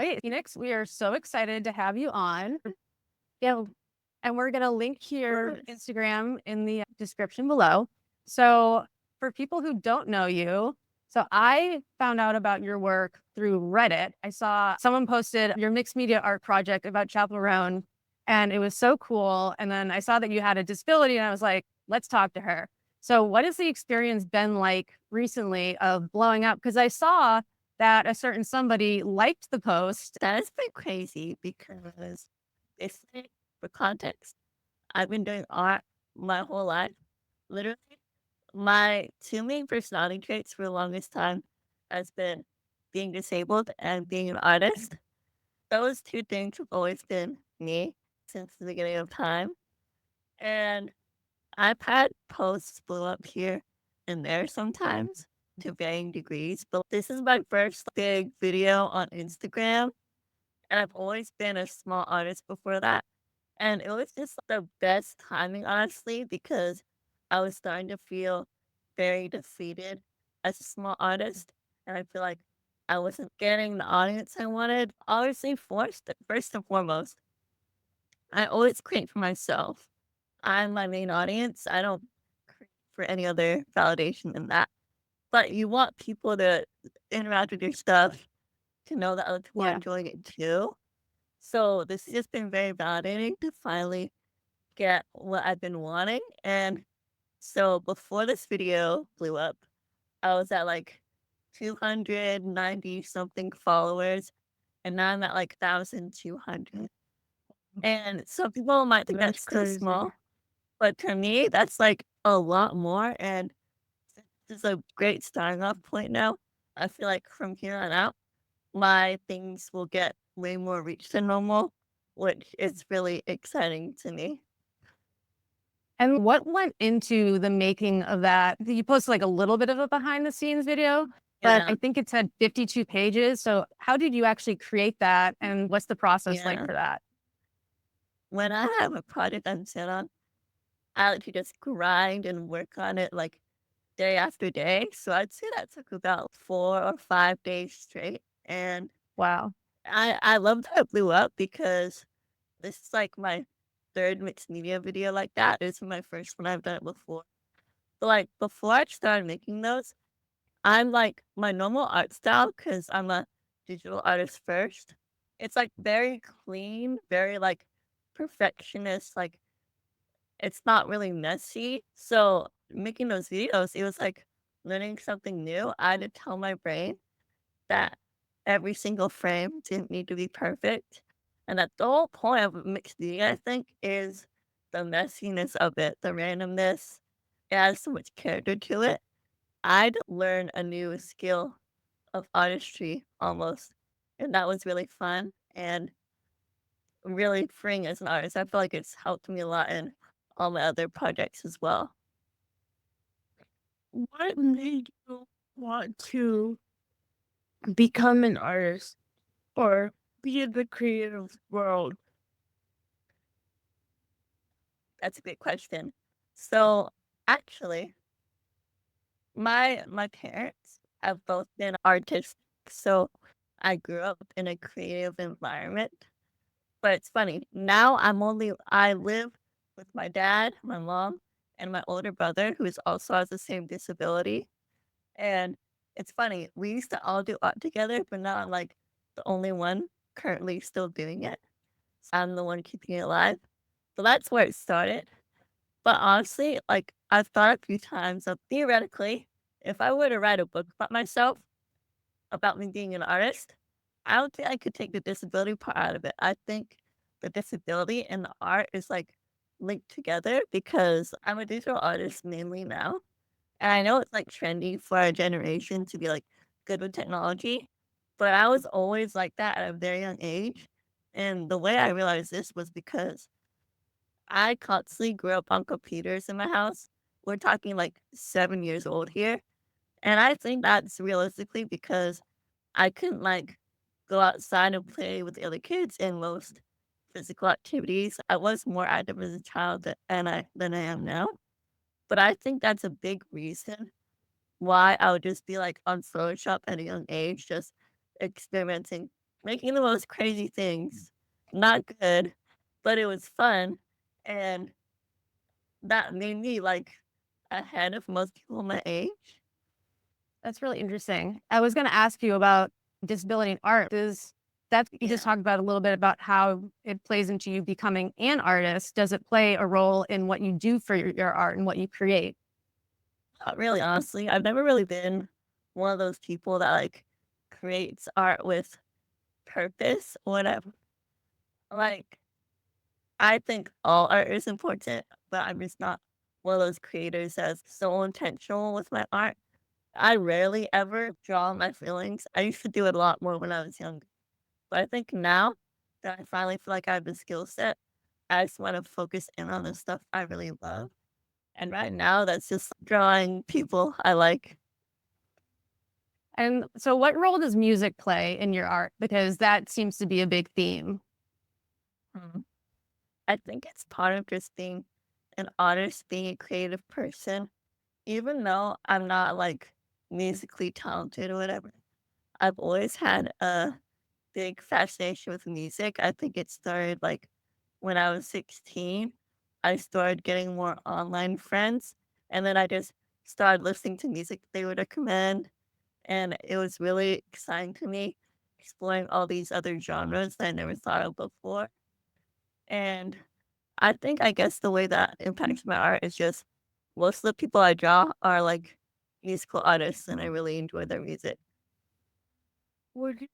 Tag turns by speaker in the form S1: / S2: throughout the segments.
S1: Okay, Phoenix, we are so excited to have you on. Yeah, and we're going to link your Instagram in the description below. So, for people who don't know you, so I found out about your work through Reddit. I saw someone posted your mixed media art project about Chaperone, and it was so cool. And then I saw that you had a disability, and I was like, let's talk to her. So, what has the experience been like recently of blowing up? Because I saw that a certain somebody liked the post.
S2: That has been crazy because basically, for context, I've been doing art my whole life. Literally, my two main personality traits for the longest time has been being disabled and being an artist. Those two things have always been me since the beginning of time. And I've had posts blow up here and there sometimes to varying degrees, but this is my first big video on Instagram. And I've always been a small artist before that. And it was just the best timing, honestly, because I was starting to feel very defeated as a small artist. And I feel like I wasn't getting the audience I wanted. Obviously, first and foremost, I always create for myself. I'm my main audience. I don't create for any other validation than that. But you want people to interact with your stuff to know that other people are
S1: Yeah.
S2: enjoying it too. So this has just been very validating to finally get what I've been wanting. And so before this video blew up, I was at like 290 something followers, and now I'm at like 1,200. And some people might think
S1: That's
S2: that's still
S1: crazy.
S2: small, but to me, that's like a lot more. And this is a great starting off point now. I feel like from here on out, my things will get way more reach than normal, which is really exciting to me.
S1: And what went into the making of that? You posted like a little bit of a behind the scenes video, but
S2: Yeah,
S1: I think it said 52 pages. So how did you actually create that? And what's the process like
S2: yeah.
S1: for that?
S2: When I have a project I'm set on, I like to just grind and work on it like day after day. So I'd say that took about 4 or 5 days straight. And
S1: Wow.
S2: I love that it blew up because this is like my third mixed media video like that. It's my first one. I've done it before. But like before I started making those, I'm like my normal art style because I'm a digital artist first. It's like very clean, very like perfectionist, like it's not really messy. So making those videos, it was like learning something new. I had to tell my brain that every single frame didn't need to be perfect. And that the whole point of mixed media, I think, is the messiness of it, the randomness. It has so much character to it. I'd learn a new skill of artistry almost. And that was really fun and really freeing as an artist. I feel like it's helped me a lot in all my other projects as well.
S3: What made you want to become an artist or be in the creative world?
S2: That's a good question. So actually, my parents have both been artists, so I grew up in a creative environment. But it's funny, now I live with my dad, my mom, and my older brother who is also has the same disability. And it's funny, we used to all do art together, but now I'm like the only one currently still doing it. So I'm the one keeping it alive. So that's where it started. But honestly, like I've thought a few times of theoretically, if I were to write a book about myself, about me being an artist, I don't think I could take the disability part out of it. I think the disability and the art is like linked together because I'm a digital artist mainly now. And I know it's like trendy for our generation to be like good with technology, but I was always like that at a very young age. And the way I realized this was because I constantly grew up on computers in my house. We're talking like 7 years old here. And I think that's realistically because I couldn't like go outside and play with the other kids in most physical activities. I was more active as a child than I am now. But I think that's a big reason why I would just be like on Photoshop at a young age, just experimenting making the most crazy things. Not good, but it was fun. And that made me like ahead of most people my age.
S1: That's really interesting. I was going to ask you about disability in art. Is that you just
S2: Yeah.
S1: talked about a little bit about how it plays into you becoming an artist? Does it play a role in what you do for your art and what you create?
S2: Not really, honestly. I've never really been one of those people that like creates art with purpose or whatever. Like, I think all art is important, but I'm just not one of those creators that's so intentional with my art. I rarely ever draw my feelings. I used to do it a lot more when I was younger. But I think now that I finally feel like I have the skill set, I just want to focus in on the stuff I really love. And right now, that's just drawing people I like.
S1: And so, what role does music play in your art? Because that seems to be a big theme.
S2: Hmm. I think it's part of just being an artist, being a creative person. Even though I'm not like musically talented or whatever, I've always had a big fascination with music. I think it started like when I was 16. I started getting more online friends, and then I just started listening to music they would recommend. And it was really exciting to me exploring all these other genres that I never thought of before. And I guess the way that impacts my art is just most of the people I draw are like musical artists, and I really enjoy their music.
S3: Would you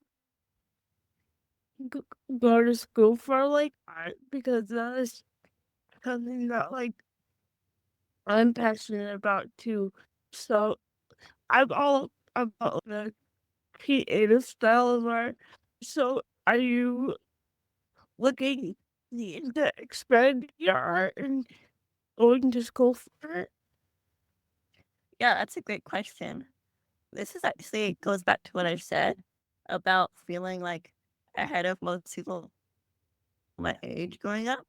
S3: go to school for like art? Because that is something that like I'm passionate about too. So I'm all about the creative style of art. So are you looking into expanding your art and going to school for it?
S2: Yeah, that's a great question. This is actually goes back to what I said about feeling like ahead of most people my age growing up.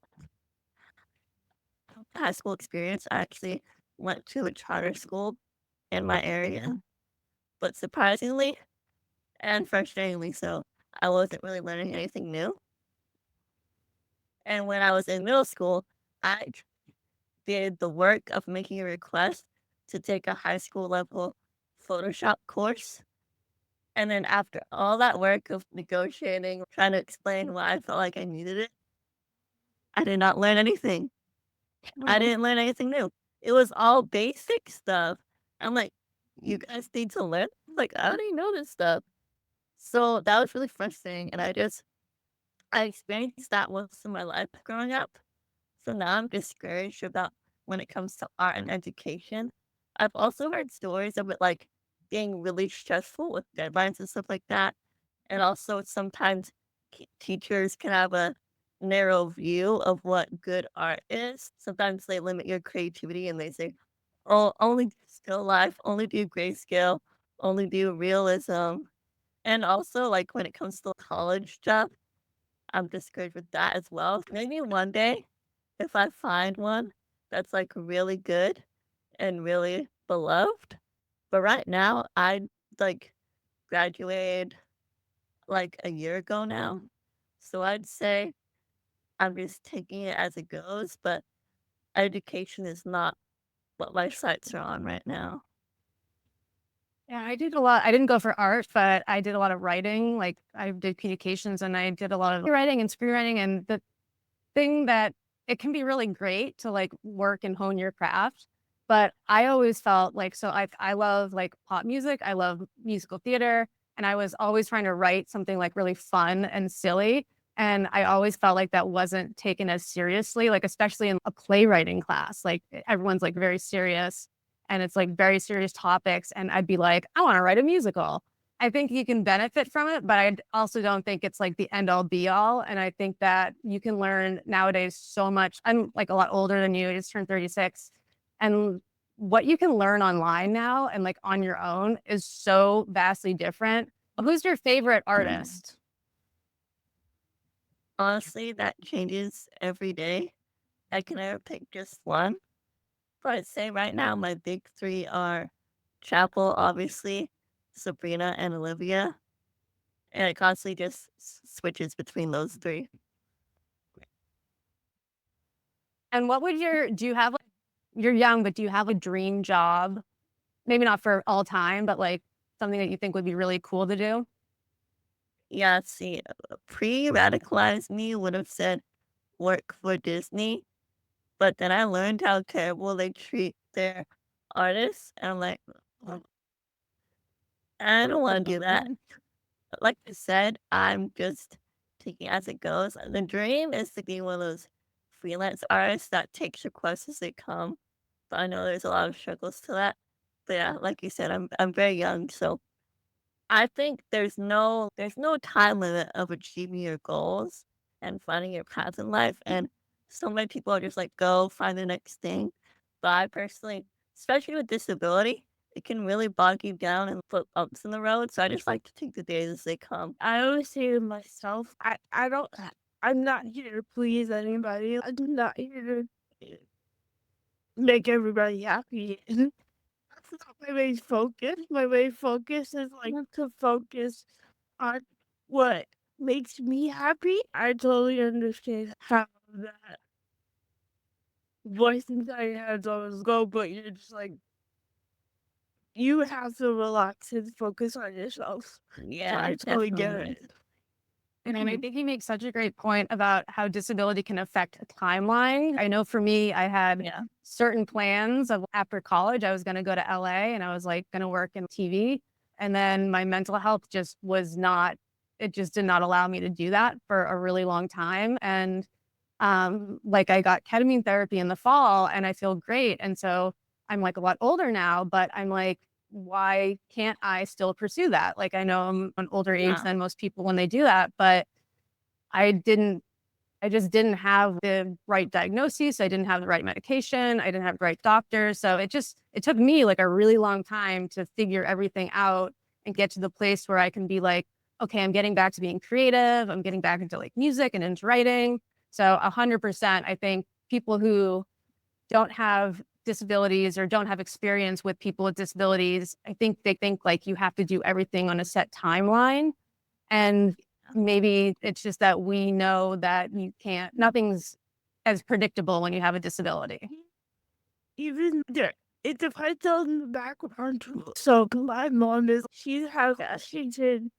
S2: High school experience, I actually went to a charter school in my area, but surprisingly and frustratingly so, I wasn't really learning anything new. And when I was in middle school, I did the work of making a request to take a high school level Photoshop course. And then after all that work of negotiating, trying to explain why I felt like I needed it, I did not learn anything. I
S3: Oh,
S2: didn't learn anything new. It was all basic stuff. I'm like, you guys need to learn? Like, I already know this stuff. So that was really frustrating. And I experienced that most of my life growing up. So now I'm discouraged about when it comes to art and education. I've also heard stories of it like being really stressful with deadlines and stuff like that. And also sometimes teachers can have a narrow view of what good art is. Sometimes they limit your creativity and they say, oh, only do still life, only do grayscale, only do realism. And also like when it comes to college stuff, I'm discouraged with that as well. Maybe one day if I find one that's, like, really good and really beloved, but right now, like, graduated, like, a year ago now, so I'd say I'm just taking it as it goes, but education is not what my sights are on right now.
S1: Yeah, I did a lot. I didn't go for art, but I did a lot of writing. Like I did communications and I did a lot of writing and screenwriting. And the thing that it can be really great to like work and hone your craft. But I always felt like I love like pop music. I love musical theater. And I was always trying to write something like really fun and silly. And I always felt like that wasn't taken as seriously, like especially in a playwriting class. Like everyone's like very serious and it's like very serious topics. And I'd be like, I want to write a musical. I think you can benefit from it, but I also don't think it's like the end all be all. And I think that you can learn nowadays so much. I'm like a lot older than you. I just turned 36. And what you can learn online now and like on your own is so vastly different. Who's your favorite artist?
S2: Honestly, that changes every day. I can never pick just one, but I'd say right now my big 3 are Chapel, obviously, Sabrina, and Olivia. and it constantly just switches between those three.
S1: And what would do you have, you're young, but do you have a dream job? Maybe not for all time, but like something that you think would be really cool to do?
S2: Yeah, see, pre-radicalized me would have said work for Disney, but then I learned how terrible they treat their artists, and I'm like, "Oh, I don't want to do that." Like I said, I'm just taking it as it goes. The dream is to be one of those freelance artists that takes requests as they come, but I know there's a lot of struggles to that. But yeah, like you said, I'm very young, so I think there's no time limit of achieving your goals and finding your path in life. And so many people are just like, go find the next thing. But I personally, especially with disability, it can really bog you down and put bumps in the road. So I just like to take the days as they come.
S3: I always say to myself, I'm not here to please anybody. I'm not here to make everybody happy. That's not my main focus. My main focus is like to focus on what makes me happy. I totally understand how that voice inside your head always go, but you're just like, you have to relax and focus on yourself. So
S2: Yeah,
S3: I totally get
S2: definitely.
S3: it.
S1: And I think you make such a great point about how disability can affect a timeline. I know for me, I had
S2: Yeah.
S1: certain plans of after college, I was going to go to LA and I was like going to work in TV. And then my mental health just was not, it just did not allow me to do that for a really long time. And like I got ketamine therapy in the fall and I feel great. And so I'm like a lot older now, but I'm like, why can't I still pursue that? Like I know I'm an older age
S2: Yeah.
S1: than most people when they do that, but I didn't I just didn't have the right diagnosis. I didn't have the right medication. I didn't have the right doctor. So it took me like a really long time to figure everything out and get to the place where I can be like, okay, I'm getting back to being creative. I'm getting back into like music and into writing. So 100%, I think people who don't have disabilities or don't have experience with people with disabilities, I think they think like you have to do everything on a set timeline. And maybe it's just that we know that you can't, nothing's as predictable when you have a disability.
S3: Even there, it depends on the background too. So my mom she has a Washington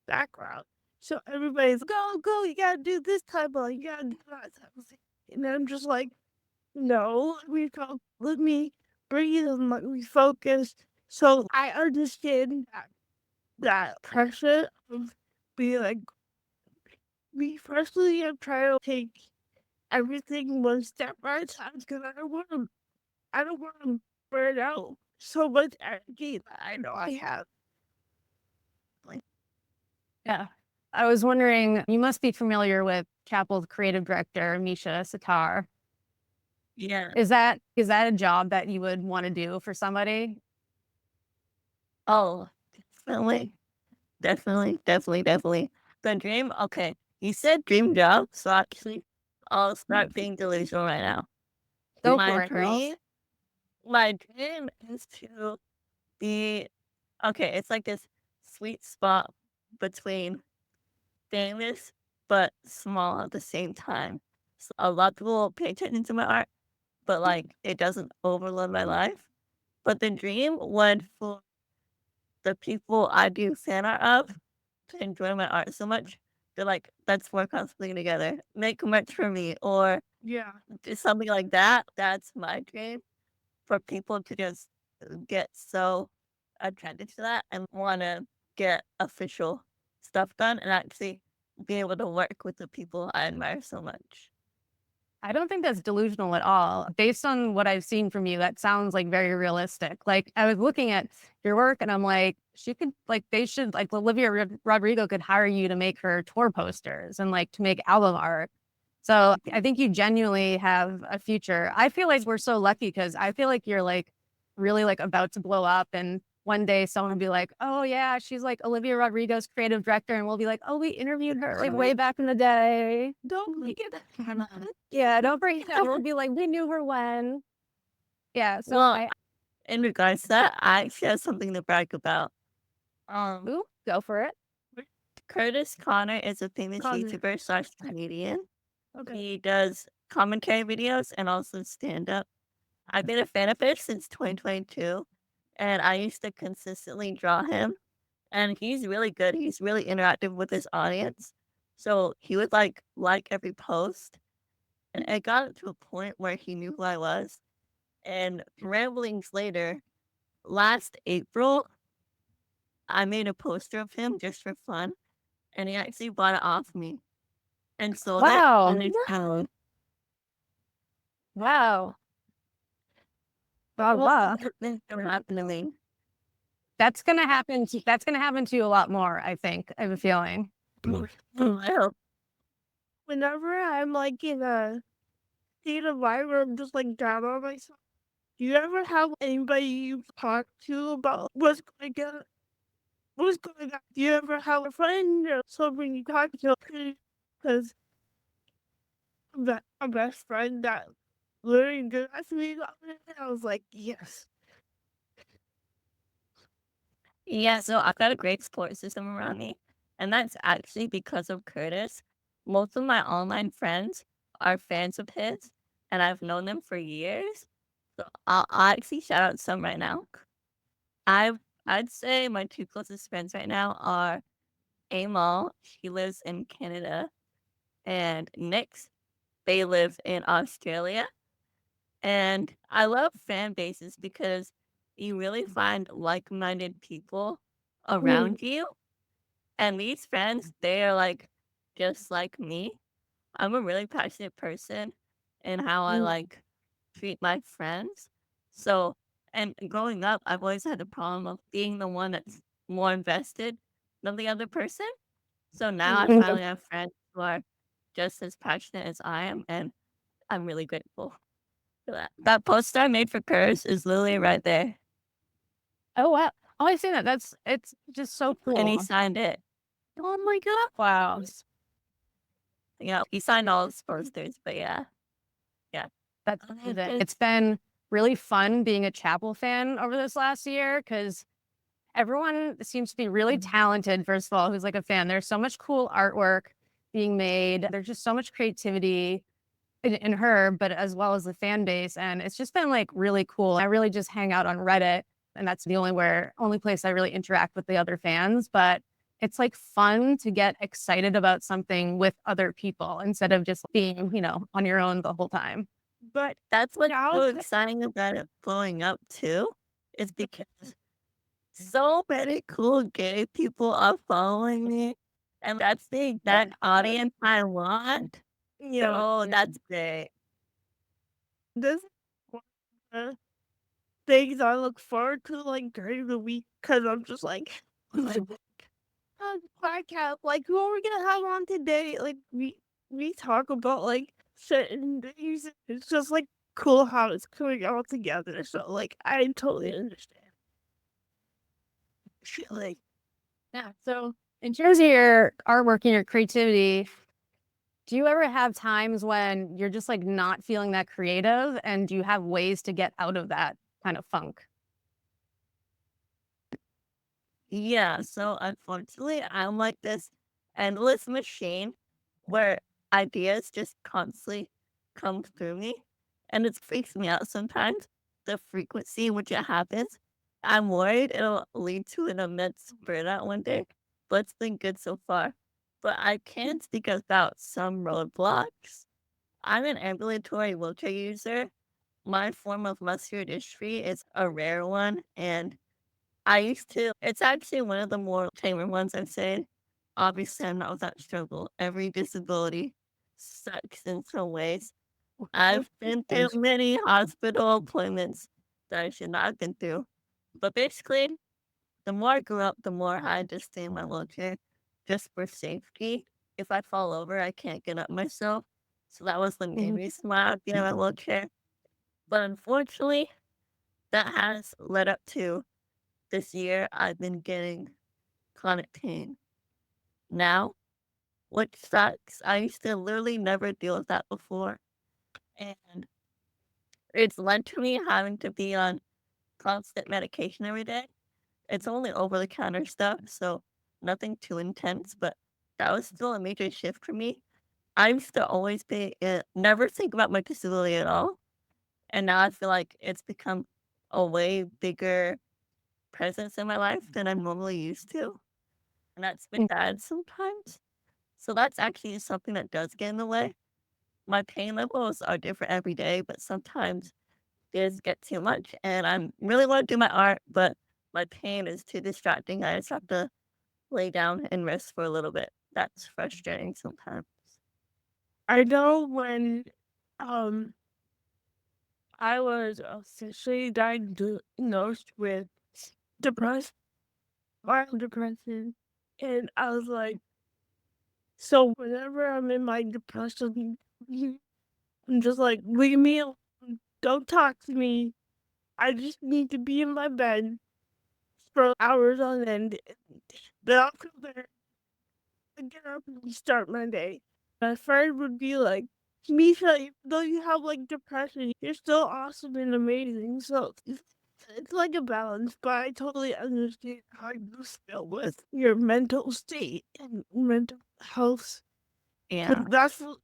S3: background. So everybody's go, you gotta do this type of, you gotta do that type of thing. And I'm just like, no, we go, let me breathe and let me focus. So I understand that pressure of being like, me personally, I'm trying to take everything one step at a time because I don't want to burn out so much energy that I know I have.
S1: Yeah. I was wondering, you must be familiar with Chapel's creative director, Misha Sitar.
S2: Yeah.
S1: Is that a job that you would want to do for somebody?
S2: Oh, definitely. Definitely. The dream, okay. You said dream job, so actually, I'll start being delusional right now.
S1: Go
S2: My
S1: for it, girl.
S2: my dream is to be, okay, it's like this sweet spot between famous but small at the same time. So a lot of people pay attention to my art, but like it doesn't overload my life. But the dream would for the people I do fan art of to enjoy my art so much, they're like, let's work on something together. Make merch for me or
S3: Yeah.
S2: do something like that. That's my dream for people to just get so attracted to that and want to get official stuff done and actually be able to work with the people I admire so much.
S1: I don't think that's delusional at all. Based on what I've seen from you, that sounds like very realistic. Like I was looking at your work and I'm like, she could like they should like Olivia Rodrigo could hire you to make her tour posters and like to make album art. So I think you genuinely have a future. I feel like we're so lucky because I feel like you're like really like about to blow up and one day someone will be like, oh yeah, she's like Olivia Rodrigo's creative director. And we'll be like, oh, we interviewed her like way back in the day.
S3: Don't make it.
S1: Yeah, don't bring it up. We'll be like, we knew her when. Yeah, so
S2: Well, in regards to that, I actually have something to brag about.
S1: ooh, go for it.
S2: Curtis Connor is a famous
S3: Connor.
S2: YouTuber slash comedian.
S3: Okay.
S2: He does commentary videos and also stand up. I've been a fan of his since 2022, and I used to consistently draw him. And he's really good. He's really interactive with his audience. So he would like every post, and it got to a point where he knew who I was. And ramblings later, last April, I made a poster of him just for fun, and he actually bought it off me and sold it
S1: Wow.
S2: in his town.
S1: Wow. Wow.
S2: Things are happening.
S1: That's gonna happen to you a lot more, I think. I have a feeling.
S2: I hope.
S3: Whenever I'm like in a state of mind where I'm just like down on myself, do you ever have anybody you talk to about what's going on? What's going on? Do you ever have a friend or someone you talk to? Because a best friend that literally did that to me, I was like, yes.
S2: Yeah, so I've got a great support system around me, and that's actually because of Curtis. Most of my online friends are fans of his, and I've known them for years. So I'll actually shout out some right now. I'd say my two closest friends right now are Amal, she lives in Canada, and Nix, they live in Australia. And I love fan bases because you really find like-minded people around you. And these friends, they are like just like me. I'm a really passionate person in how I treat my friends. So, and growing up, I've always had the problem of being the one that's more invested than the other person. So now I finally have friends who are just as passionate as I am, and I'm really grateful for that. That poster I made for Curse is literally right there,
S1: Oh wow. Oh, I see that. It's just so
S2: and he
S1: cool.
S2: signed it.
S1: Oh my god. Wow.
S2: Yeah, he signed all his posters, but yeah.
S1: That's amazing. It's been really fun being a Chapel fan over this last year because everyone seems to be really talented, first of all, who's like a fan. There's so much cool artwork being made. There's just so much creativity in her, but as well as the fan base. And it's just been like really cool. I really just hang out on Reddit, and that's the only place I really interact with the other fans. But it's like fun to get excited about something with other people instead of just being, on your own the whole time.
S2: But that's what's
S3: Now
S2: so
S3: it's
S2: exciting about it blowing up too, is because so many cool gay people are following me, and that's the exact audience I want. So that's great.
S3: this is one of the things I look forward to like during the week because I'm just like, podcast, like who are we gonna have on today? Like we talk about like certain things. It's just like cool how it's coming all together. So like I totally understand. Like
S1: Yeah. So in terms of your artwork and your creativity, do you ever have times when you're just like not feeling that creative, and do you have ways to get out of that kind of funk?
S2: Yeah, so unfortunately, I'm like this endless machine where ideas just constantly come through me, and it freaks me out sometimes, the frequency in which it happens. I'm worried it'll lead to an immense burnout one day, but it's been good so far. But I can speak about some roadblocks. I'm an ambulatory wheelchair user. My form of muscular dystrophy is a rare one, and it's actually one of the more tamer ones I've said. Obviously, I'm not without struggle. Every disability sucks in some ways. I've been through many hospital appointments that I should not have been through. But basically, the more I grew up, the more I had to stay in my wheelchair just for safety. If I fall over, I can't get up myself. So that was the main reason why I'd be in my wheelchair. But unfortunately, that has led up to this year, I've been getting chronic pain. Now, which sucks, I used to literally never deal with that before. And it's led to me having to be on constant medication every day. It's only over the counter stuff. So nothing too intense, but that was still a major shift for me. I used to always be never think about my disability at all, and now I feel like it's become a way bigger presence in my life than I'm normally used to, and that's been bad sometimes. So that's actually something that does get in the way. My pain levels are different every day, but sometimes they just get too much, and I really want to do my art, but my pain is too distracting. I just have to lay down and rest for a little bit. That's frustrating sometimes.
S3: I know when um I was officially diagnosed with depression, mild depression, and I was like, so whenever I'm in my depression, I'm just like, leave me alone. Don't talk to me. I just need to be in my bed for hours on end. Then I'll feel better and get up and start my day. My friend would be like, Misha, even though you have like depression, you're still awesome and amazing. So it's like a balance, but I totally understand how you feel with your mental state and mental health.
S2: Yeah.
S3: That's what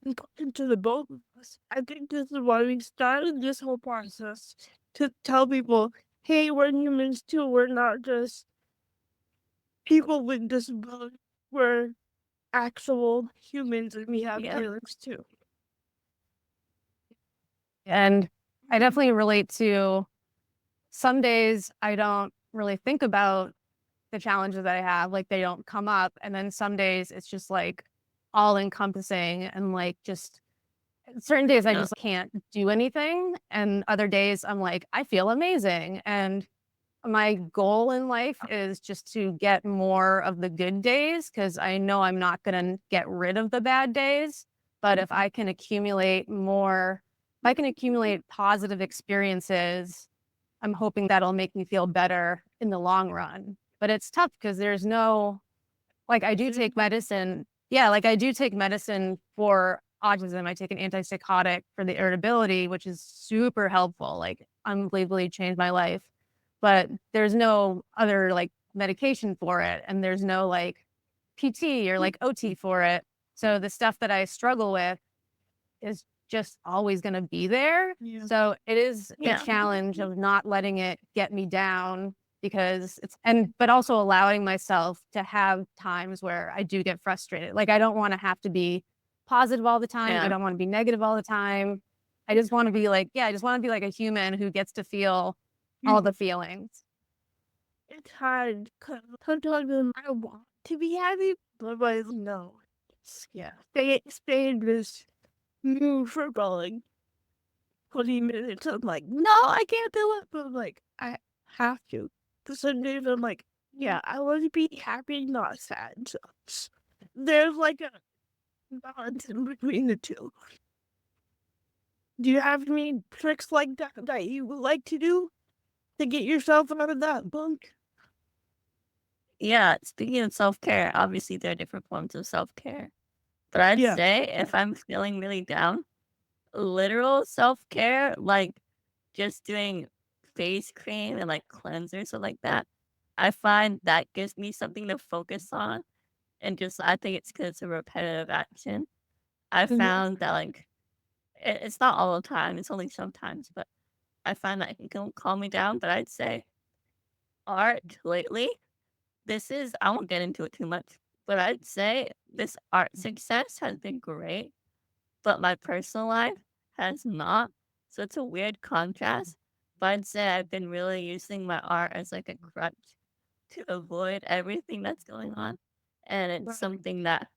S3: important to the both of us. I think this is why we started this whole process to tell people, hey, we're humans too. We're not just people with disabilities. We're actual humans and we have
S2: Yeah.
S3: feelings too.
S1: And I definitely relate to some days I don't really think about the challenges that I have, like they don't come up. And then some days it's just like all encompassing and like just certain days I
S2: Yeah.
S1: just can't do anything. And other days I'm like, I feel amazing. And my goal in life is just to get more of the good days because I know I'm not going to get rid of the bad days. But if I can accumulate more, if I can accumulate positive experiences, I'm hoping that'll make me feel better in the long run. But it's tough because there's no, like, I do take medicine. Yeah, like I do take medicine for autism. I take an antipsychotic for the irritability, which is super helpful, like unbelievably changed my life. But there's no other like medication for it. And there's no like PT or like OT for it. So the stuff that I struggle with is just always going to be there.
S3: Yeah.
S1: So it is a
S2: Yeah.
S1: challenge of not letting it get me down because but also allowing myself to have times where I do get frustrated. Like I don't want to have to be positive all the time. I
S2: Yeah.
S1: don't want to be negative all the time. I just want to be like, I just want to be like a human who gets to feel all the feelings.
S3: It's hard because sometimes I want to be happy, but I no.
S1: Yeah.
S3: Stay in this mood for about like 20 minutes. I'm like, no, I can't do it. But I'm like, I have to. Because some days I'm like, yeah, I want to be happy, not sad. So there's like a balance in between the two. Do you have any tricks like that you would like to do to get yourself out of that bunk?
S2: Yeah. Speaking of self care, obviously there are different forms of self care. But I'd
S3: Yeah.
S2: say if I'm feeling really down, literal self care, like just doing face cream and like cleansers or like that, I find that gives me something to focus on. And just, I think it's because it's a repetitive action. I
S3: Mhm.
S2: found that like it's not all the time, it's only sometimes, but I find that it can calm me down. But I'd say art lately, I won't get into it too much, but I'd say this art success has been great, but my personal life has not. So it's a weird contrast. But I'd say I've been really using my art as like a crutch to avoid everything that's going on. And it's something that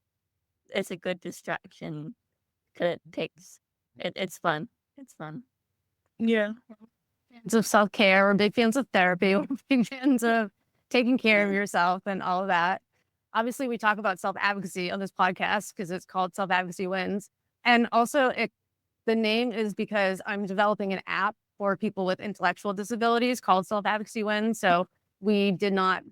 S2: it's a good distraction because it's fun. It's fun.
S3: Yeah.
S1: Fans of self care. We're big fans of therapy. We're big fans of taking care of yourself and all of that. Obviously, we talk about self advocacy on this podcast because it's called Self Advocacy Wins. And also, the name is because I'm developing an app for people with intellectual disabilities called Self Advocacy Wins. So we did not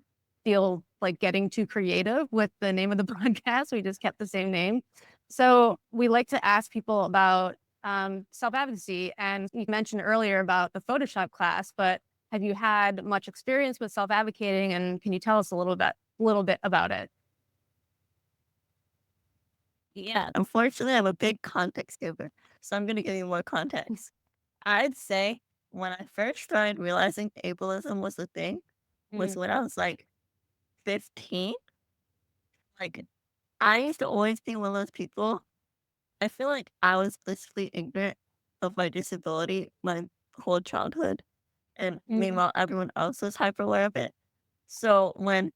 S1: feel like getting too creative with the name of the podcast. We just kept the same name. So we like to ask people about self-advocacy. And you mentioned earlier about the Photoshop class, but have you had much experience with self-advocating? And can you tell us a little bit a little bit about it.
S2: Yeah, unfortunately, I'm a big context giver, so I'm going to give you more context. I'd say when I first started realizing ableism was a thing was when I was like 15. Like, I used to always be one of those people. I feel like I was blissfully ignorant of my disability my whole childhood. And meanwhile, everyone else was hyper aware of it. So when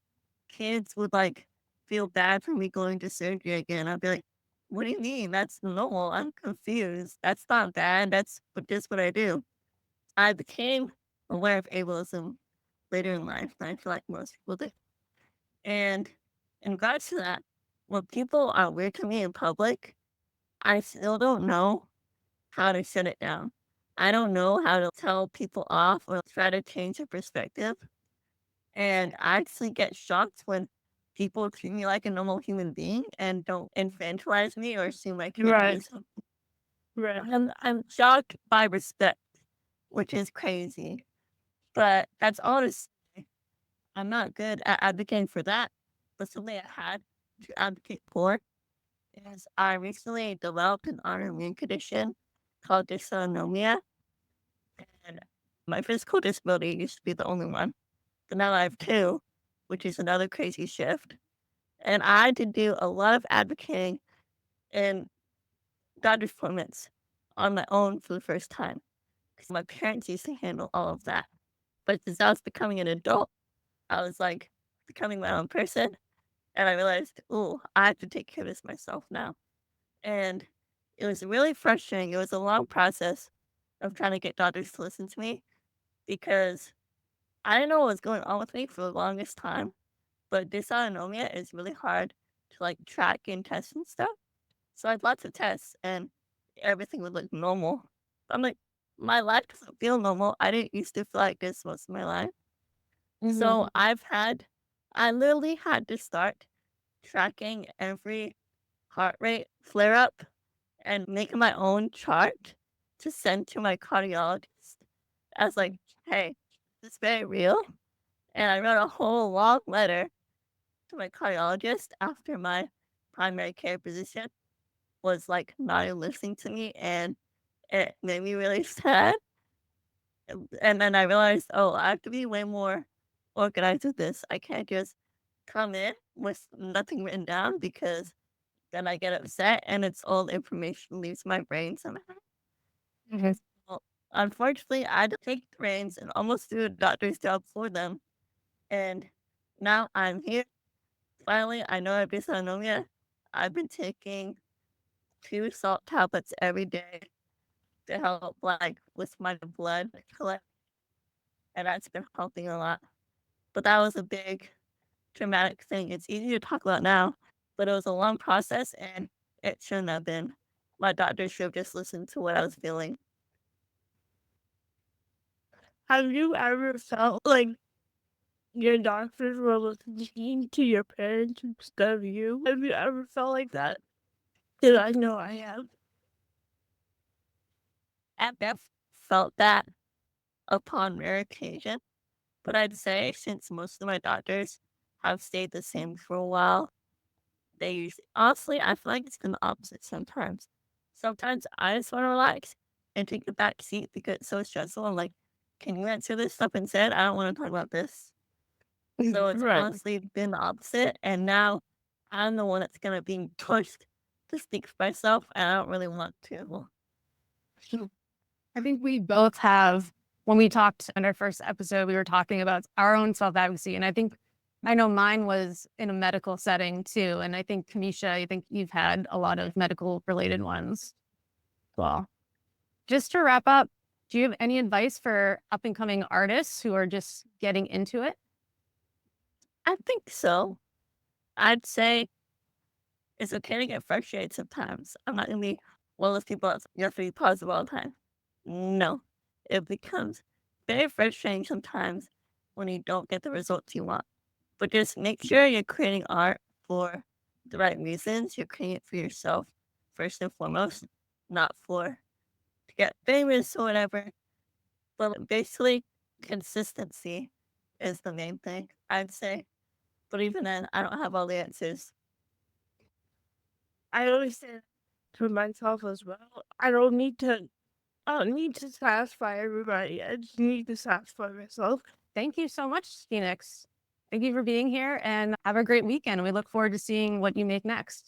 S2: kids would like feel bad for me going to surgery again, I'd be like, what do you mean? That's normal. I'm confused. That's not bad. That's just what I do. I became aware of ableism later in life, and I feel like most people do. And in regards to that, when people are weird to me in public, I still don't know how to shut it down. I don't know how to tell people off or try to change their perspective. And I actually get shocked when people treat me like a normal human being and don't infantilize me or assume I can't do
S3: Right.
S2: something.
S3: Right.
S2: I'm shocked by respect, which is crazy. But that's all to say. I'm not good at advocating for that. But something I had to advocate for is I recently developed an autoimmune condition called dysautonomia. And my physical disability used to be the only one. But now I have two, which is another crazy shift. And I had to do a lot of advocating and doctor's appointments on my own for the first time. Because my parents used to handle all of that. But since I was becoming an adult, I was like becoming my own person. And I realized, oh, I have to take care of this myself now. And it was really frustrating. It was a long process of trying to get doctors to listen to me because I didn't know what was going on with me for the longest time. But dysautonomia is really hard to like track and test and stuff. So I had lots of tests and everything would look normal. I'm like, my life doesn't feel normal. I didn't used to feel like this most of my life. So I literally had to start tracking every heart rate flare up and making my own chart to send to my cardiologist. I was like, hey, this is very real. And I wrote a whole long letter to my cardiologist after my primary care physician was like not even listening to me and it made me really sad. And then I realized, oh, I have to be way more organized with this. I can't just come in with nothing written down because then I get upset and it's all information leaves my brain somehow. Well, unfortunately, I had to take the reins and almost do a doctor's job for them. And now I'm here. Finally, I know I have dysautonomia. I've been taking 2 salt tablets every day to help, like, with my blood collect, and that's been helping a lot. But that was a big traumatic thing. It's easy to talk about now, but it was a long process, and it shouldn't have been. My doctor should have just listened to what I was feeling.
S3: Have you ever felt like your doctors were listening to your parents instead of you? Have you ever felt like that? Because I know I have.
S2: I've felt that upon rare occasion, but I'd say since most of my doctors have stayed the same for a while, they usually honestly, I feel like it's been the opposite sometimes. Sometimes I just want to relax and take the back seat because it's so stressful. I'm like, can you answer this stuff instead? I don't want to talk about this. So it's
S3: Right.
S2: honestly been the opposite. And now I'm the one that's gonna be pushed to speak for myself, and I don't really want to.
S1: I think we both have, when we talked in our first episode, we were talking about our own self-advocacy. And I know mine was in a medical setting too. And I think, Kamisha, I think you've had a lot of medical related ones as well. Just to wrap up, do you have any advice for up and coming artists who are just getting into it?
S2: I think so. I'd say it's okay to get frustrated sometimes. I'm not gonna be one of those people that's you have to be positive all the time. No. It becomes very frustrating sometimes when you don't get the results you want. But just make sure you're creating art for the right reasons. You're creating it for yourself, first and foremost, not for to get famous or whatever. But basically, consistency is the main thing, I'd say. But even then, I don't have all the answers.
S3: I always say to myself as well, I don't need to satisfy everybody. I just need to satisfy myself.
S1: Thank you so much, Phoenix. Thank you for being here and have a great weekend. We look forward to seeing what you make next.